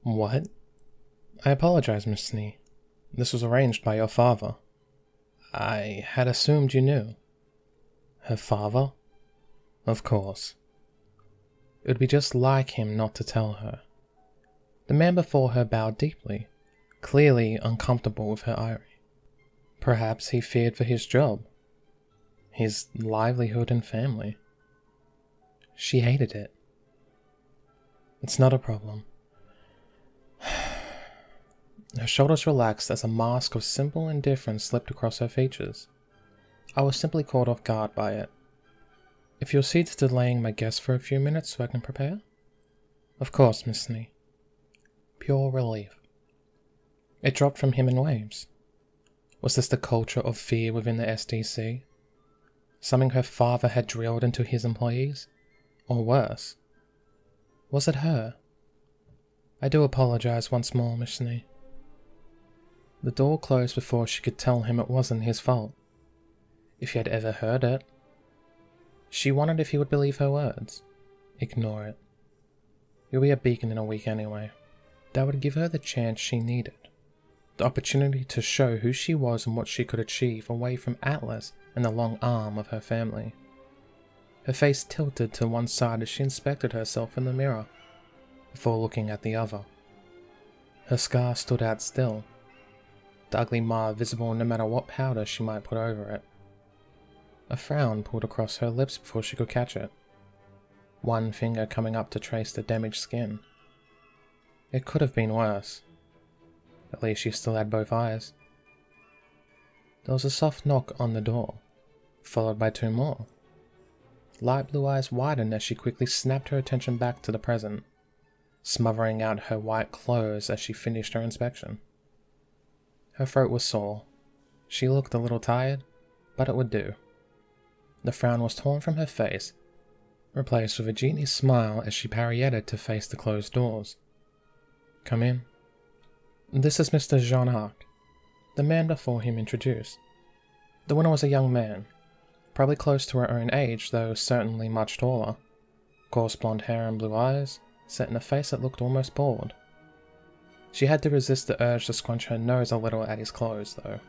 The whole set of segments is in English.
What? I apologize, Miss Snee. This was arranged by your father. I had assumed you knew. Her father? Of course. It would be just like him not to tell her. The man before her bowed deeply, clearly uncomfortable with her irony. Perhaps he feared for his job, his livelihood and family. She hated it. It's not a problem. Her shoulders relaxed as a mask of simple indifference slipped across her features. I was simply caught off guard by it. If you'll cease delaying my guest for a few minutes so I can prepare? Of course, Miss Snee. Pure relief. It dropped from him in waves. Was this the culture of fear within the SDC? Something her father had drilled into his employees? Or worse? Was it her? I do apologize once more, Miss Snee. The door closed before she could tell him it wasn't his fault. If he had ever heard it. She wondered if he would believe her words. Ignore it. You'll be a beacon in a week anyway. That would give her the chance she needed. The opportunity to show who she was and what she could achieve away from Atlas and the long arm of her family. Her face tilted to one side as she inspected herself in the mirror, before looking at the other. Her scar stood out still, the ugly mar visible no matter what powder she might put over it. A frown pulled across her lips before she could catch it, one finger coming up to trace the damaged skin. It could have been worse. At least she still had both eyes. There was a soft knock on the door, followed by two more. Light blue eyes widened as she quickly snapped her attention back to the present, smothering out her white clothes as she finished her inspection. Her throat was sore. She looked a little tired, but it would do. The frown was torn from her face, replaced with a genius smile as she pirouetted to face the closed doors. Come in. This is Mr. Jean-Arc, the man before him introduced. The winner was a young man, probably close to her own age, though certainly much taller. Coarse blonde hair and blue eyes, set in a face that looked almost bored. She had to resist the urge to scrunch her nose a little at his clothes, though.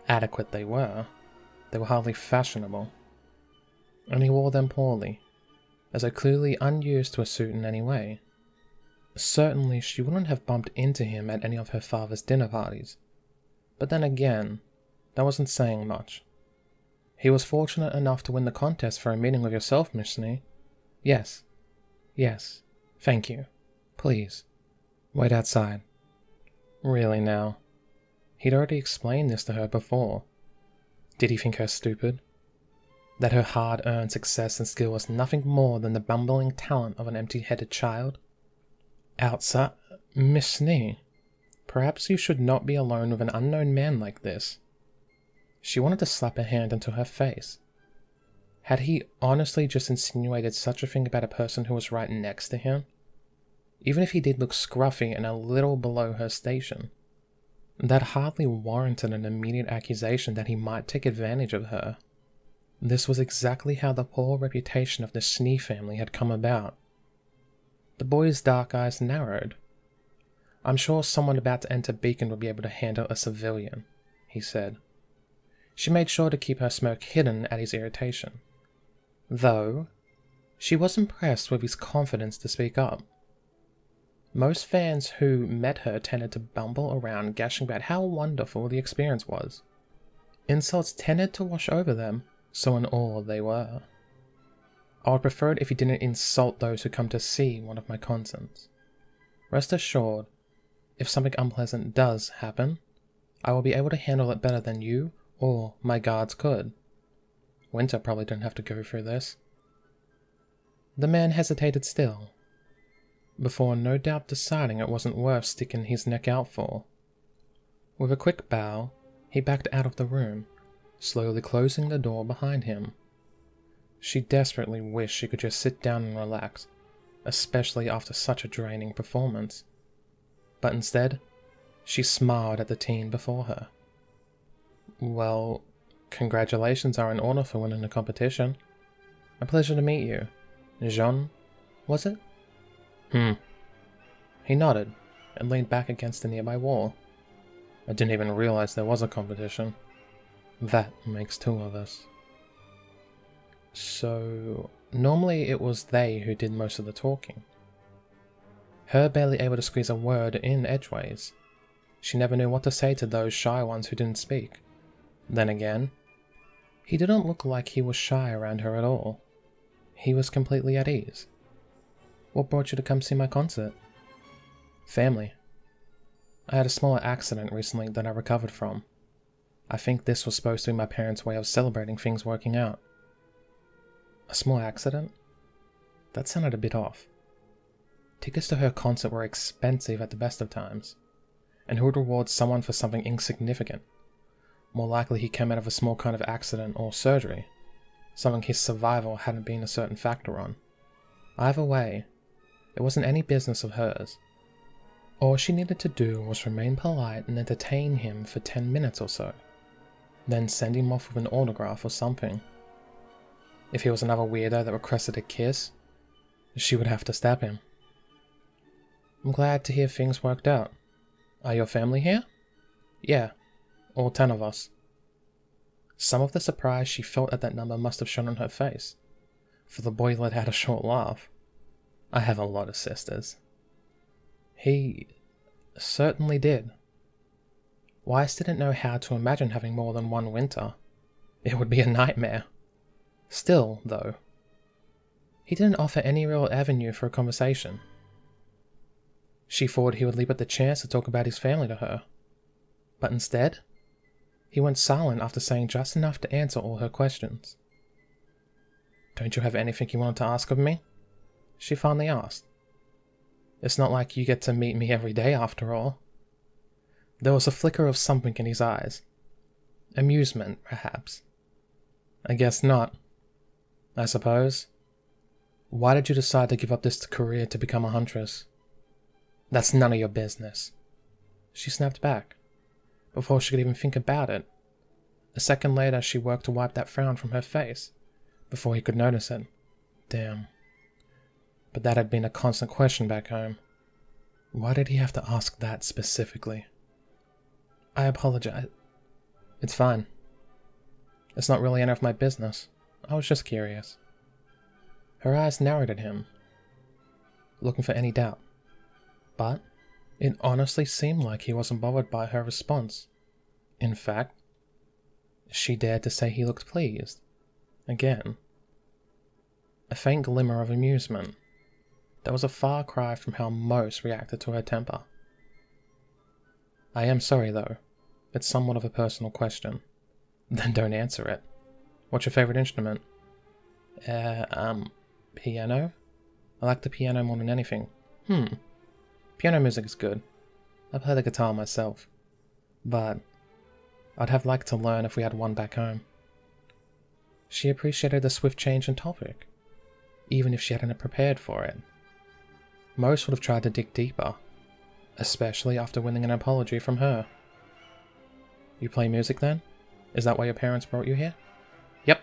Adequate they were hardly fashionable. And he wore them poorly, as though clearly unused to a suit in any way. Certainly she wouldn't have bumped into him at any of her father's dinner parties. But then again, that wasn't saying much. He was fortunate enough to win the contest for a meeting with yourself, Miss Snee. Yes. Yes. Thank you. Please. Wait outside. Really now. He'd already explained this to her before. Did he think her stupid? That her hard-earned success and skill was nothing more than the bumbling talent of an empty-headed child? Outside? Miss Snee, perhaps you should not be alone with an unknown man like this. She wanted to slap her hand into her face. Had he honestly just insinuated such a thing about a person who was right next to him? Even if he did look scruffy and a little below her station, that hardly warranted an immediate accusation that he might take advantage of her. This was exactly how the poor reputation of the Snee family had come about. The boy's dark eyes narrowed. I'm sure someone about to enter Beacon would be able to handle a civilian, he said. She made sure to keep her smirk hidden at his irritation. Though, she was impressed with his confidence to speak up. Most fans who met her tended to bumble around gashing about how wonderful the experience was. Insults tended to wash over them, so in awe they were. I would prefer it if you didn't insult those who come to see one of my concerts. Rest assured, if something unpleasant does happen, I will be able to handle it better than you or my guards could. Winter probably didn't have to go through this. The man hesitated still, before no doubt deciding it wasn't worth sticking his neck out for. With a quick bow, he backed out of the room, slowly closing the door behind him. She desperately wished she could just sit down and relax, especially after such a draining performance. But instead, she smiled at the teen before her. Well, congratulations are in order for winning the competition. A pleasure to meet you. Jean, was it? He nodded and leaned back against the nearby wall. I didn't even realize there was a competition. That makes two of us. So, normally it was they who did most of the talking. Her barely able to squeeze a word in edgeways. She never knew what to say to those shy ones who didn't speak. Then again, he didn't look like he was shy around her at all. He was completely at ease. What brought you to come see my concert? Family. I had a smaller accident recently that I recovered from. I think this was supposed to be my parents' way of celebrating things working out. A small accident? That sounded a bit off. Tickets to her concert were expensive at the best of times, and who would reward someone for something insignificant? More likely he came out of a small kind of accident or surgery, something his survival hadn't been a certain factor on. Either way, it wasn't any business of hers. All she needed to do was remain polite and entertain him for 10 minutes or so, then send him off with an autograph or something. If he was another weirdo that requested a kiss, she would have to stab him. I'm glad to hear things worked out. Are your family here? Yeah, all 10 of us. Some of the surprise she felt at that number must have shown on her face, for the boy let out a short laugh. I have a lot of sisters. He certainly did. Weiss didn't know how to imagine having more than one winter. It would be a nightmare. Still, though, he didn't offer any real avenue for a conversation. She thought he would leap at the chance to talk about his family to her, but instead, he went silent after saying just enough to answer all her questions. Don't you have anything you wanted to ask of me? She finally asked. It's not like you get to meet me every day after all. There was a flicker of something in his eyes. Amusement, perhaps. I guess not. I suppose. Why did you decide to give up this career to become a huntress? That's none of your business. She snapped back, before she could even think about it. A second later, she worked to wipe that frown from her face, before he could notice it. Damn. But that had been a constant question back home. Why did he have to ask that specifically? I apologize. It's fine. It's not really any of my business. I was just curious. Her eyes narrowed at him, looking for any doubt. But it honestly seemed like he wasn't bothered by her response. In fact, she dared to say he looked pleased. Again. A faint glimmer of amusement. That was a far cry from how most reacted to her temper. I am sorry, though. It's somewhat of a personal question. Then don't answer it. What's your favorite instrument? Piano? I like the piano more than anything. Piano music is good. I play the guitar myself. But I'd have liked to learn if we had one back home. She appreciated the swift change in topic, even if she hadn't prepared for it. Most would have tried to dig deeper, especially after winning an apology from her. You play music then? Is that why your parents brought you here? Yep.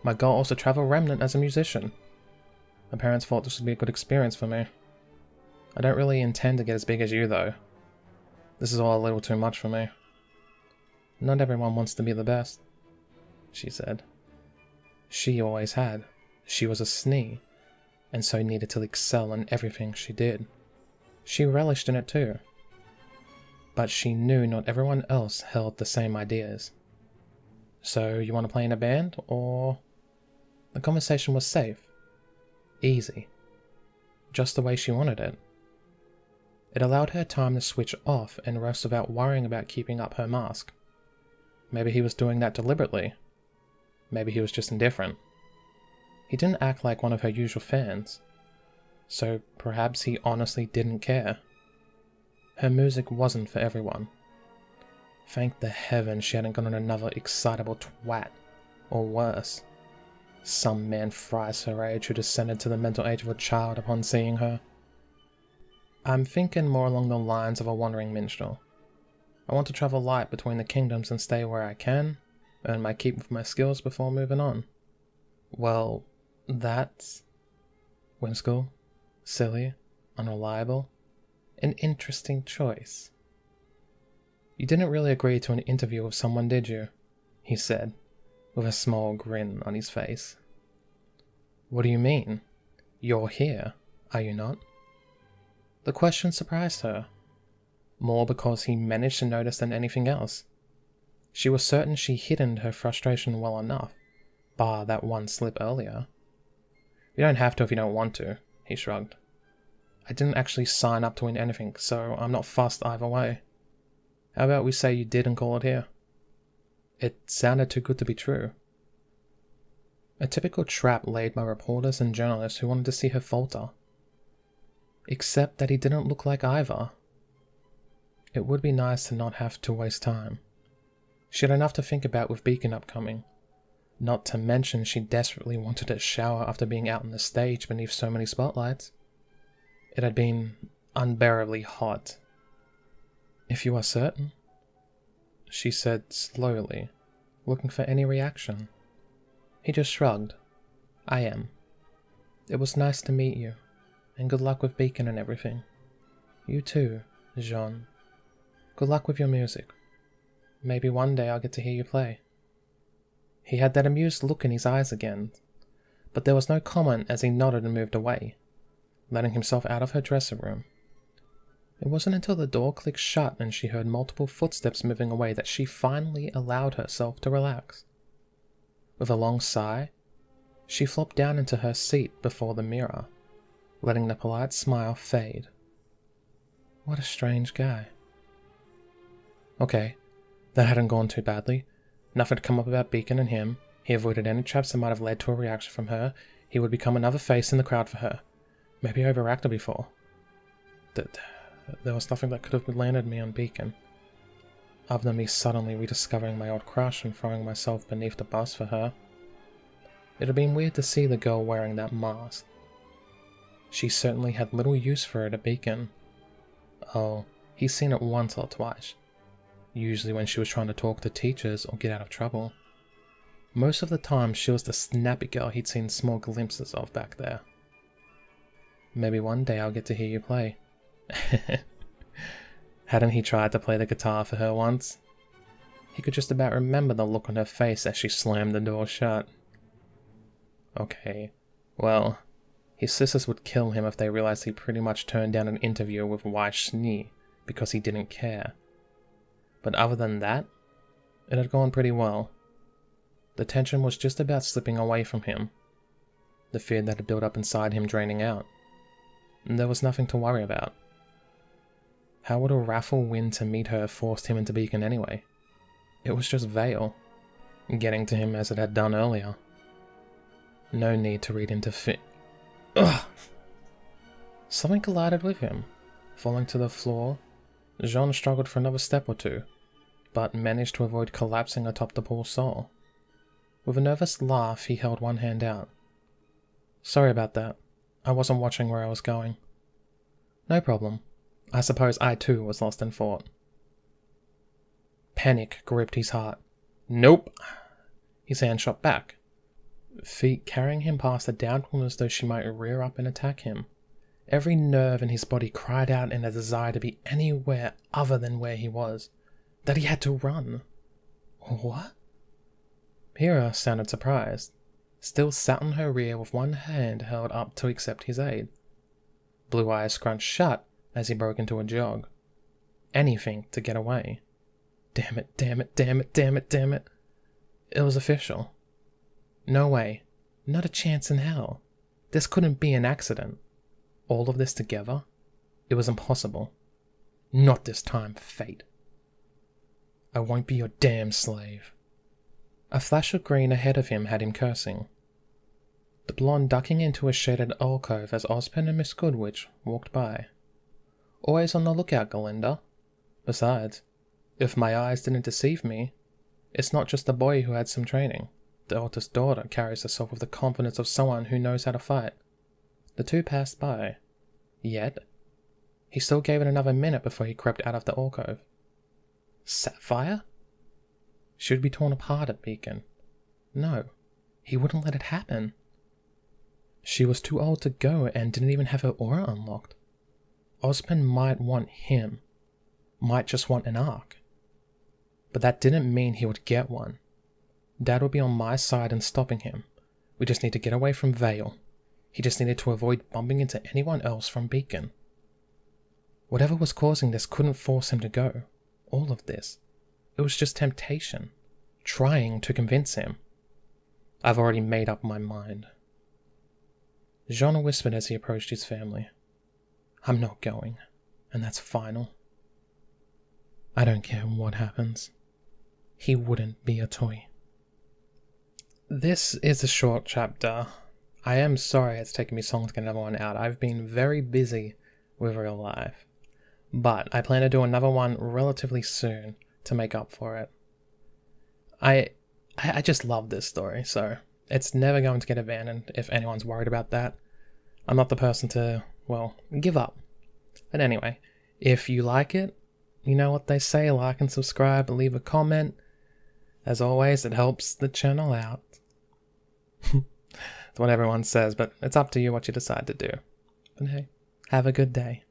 My goal was to travel remnant as a musician. My parents thought this would be a good experience for me. I don't really intend to get as big as you though. This is all a little too much for me. Not everyone wants to be the best, she said. She always had. She was a snee, and so needed to excel in everything she did. She relished in it too. But she knew not everyone else held the same ideas. So, you want to play in a band, or... The conversation was safe. Easy. Just the way she wanted it. It allowed her time to switch off and rest without worrying about keeping up her mask. Maybe he was doing that deliberately. Maybe he was just indifferent. He didn't act like one of her usual fans, so perhaps he honestly didn't care. Her music wasn't for everyone. Thank the heavens she hadn't gone on another excitable twat, or worse. Some man thrice her age who descended to the mental age of a child upon seeing her. I'm thinking more along the lines of a wandering minstrel. I want to travel light between the kingdoms and stay where I can, earn my keep with my skills before moving on. Well, that's whimsical, silly, unreliable, an interesting choice. You didn't really agree to an interview with someone, did you? He said, with a small grin on his face. What do you mean? You're here, are you not? The question surprised her, more because he managed to notice than anything else. She was certain she hidden her frustration well enough, bar that one slip earlier. You don't have to if you don't want to, he shrugged. I didn't actually sign up to win anything, so I'm not fussed either way. How about we say you did and call it here? It sounded too good to be true. A typical trap laid by reporters and journalists who wanted to see her falter. Except that he didn't look like either. It would be nice to not have to waste time. She had enough to think about with Beacon upcoming. Not to mention she desperately wanted a shower after being out on the stage beneath so many spotlights. It had been unbearably hot. If you are certain, she said slowly, looking for any reaction. He just shrugged. I am. It was nice to meet you, and good luck with Beacon and everything. You too, Jean. Good luck with your music. Maybe one day I'll get to hear you play. He had that amused look in his eyes again, but there was no comment as he nodded and moved away, letting himself out of her dressing room. It wasn't until the door clicked shut and she heard multiple footsteps moving away that she finally allowed herself to relax. With a long sigh, she flopped down into her seat before the mirror, letting the polite smile fade. What a strange guy. Okay, that hadn't gone too badly. Nothing had come up about Beacon and him. He avoided any traps that might have led to a reaction from her. He would become another face in the crowd for her. Maybe I overacted before. There was nothing that could have landed me on Beacon, other than me suddenly rediscovering my old crush and throwing myself beneath the bus for her. It had been weird to see the girl wearing that mask. She certainly had little use for it at Beacon. Oh, he's seen it once or twice. Usually when she was trying to talk to teachers or get out of trouble. Most of the time she was the snappy girl he'd seen small glimpses of back there. Maybe one day I'll get to hear you play. Hadn't he tried to play the guitar for her once? He could just about remember the look on her face as she slammed the door shut. Okay, well, his sisters would kill him if they realized he pretty much turned down an interview with Weiss Schnee because he didn't care. But other than that, it had gone pretty well. The tension was just about slipping away from him, the fear that had built up inside him draining out. And there was nothing to worry about. How would a raffle win to meet her have forced him into Beacon anyway? It was just Vale, getting to him as it had done earlier. No need to read into Ugh! Something collided with him. Falling to the floor, Jean struggled for another step or two, but managed to avoid collapsing atop the poor soul. With a nervous laugh, he held one hand out. Sorry about that. I wasn't watching where I was going. No problem. I suppose I too was lost in thought. Panic gripped his heart. Nope! His hand shot back, feet carrying him past the downed woman as though she might rear up and attack him. Every nerve in his body cried out in a desire to be anywhere other than where he was, that he had to run. What? Hera sounded surprised, still sat on her rear with one hand held up to accept his aid. Blue eyes scrunched shut as he broke into a jog. Anything to get away. Damn it, damn it, damn it, damn it, damn it. It was official. No way. Not a chance in hell. This couldn't be an accident. All of this together? It was impossible. Not this time, fate. I won't be your damn slave. A flash of green ahead of him had him cursing. The blonde ducking into a shaded alcove as Ozpin and Miss Goodwitch walked by. Always on the lookout, Galinda. Besides, if my eyes didn't deceive me, it's not just the boy who had some training. The eldest daughter carries herself with the confidence of someone who knows how to fight. The two passed by. Yet, he still gave it another minute before he crept out of the alcove. Sapphire? She would be torn apart at Beacon. No, he wouldn't let it happen. She was too old to go and didn't even have her aura unlocked. Osmond might want him, might just want an arc. But that didn't mean he would get one. Dad would be on my side in stopping him. We just need to get away from Vale. He just needed to avoid bumping into anyone else from Beacon. Whatever was causing this couldn't force him to go. All of this. It was just temptation. Trying to convince him. I've already made up my mind. Jean whispered as he approached his family. I'm not going, and that's final. I don't care what happens. He wouldn't be a toy. This is a short chapter. I am sorry it's taken me so long to get another one out. I've been very busy with real life. But I plan to do another one relatively soon to make up for it. I just love this story, so it's never going to get abandoned if anyone's worried about that. I'm not the person to, well, give up. But anyway, if you like it, you know what they say, like and subscribe, leave a comment. As always, it helps the channel out. That's what everyone says, but it's up to you what you decide to do. But hey, have a good day.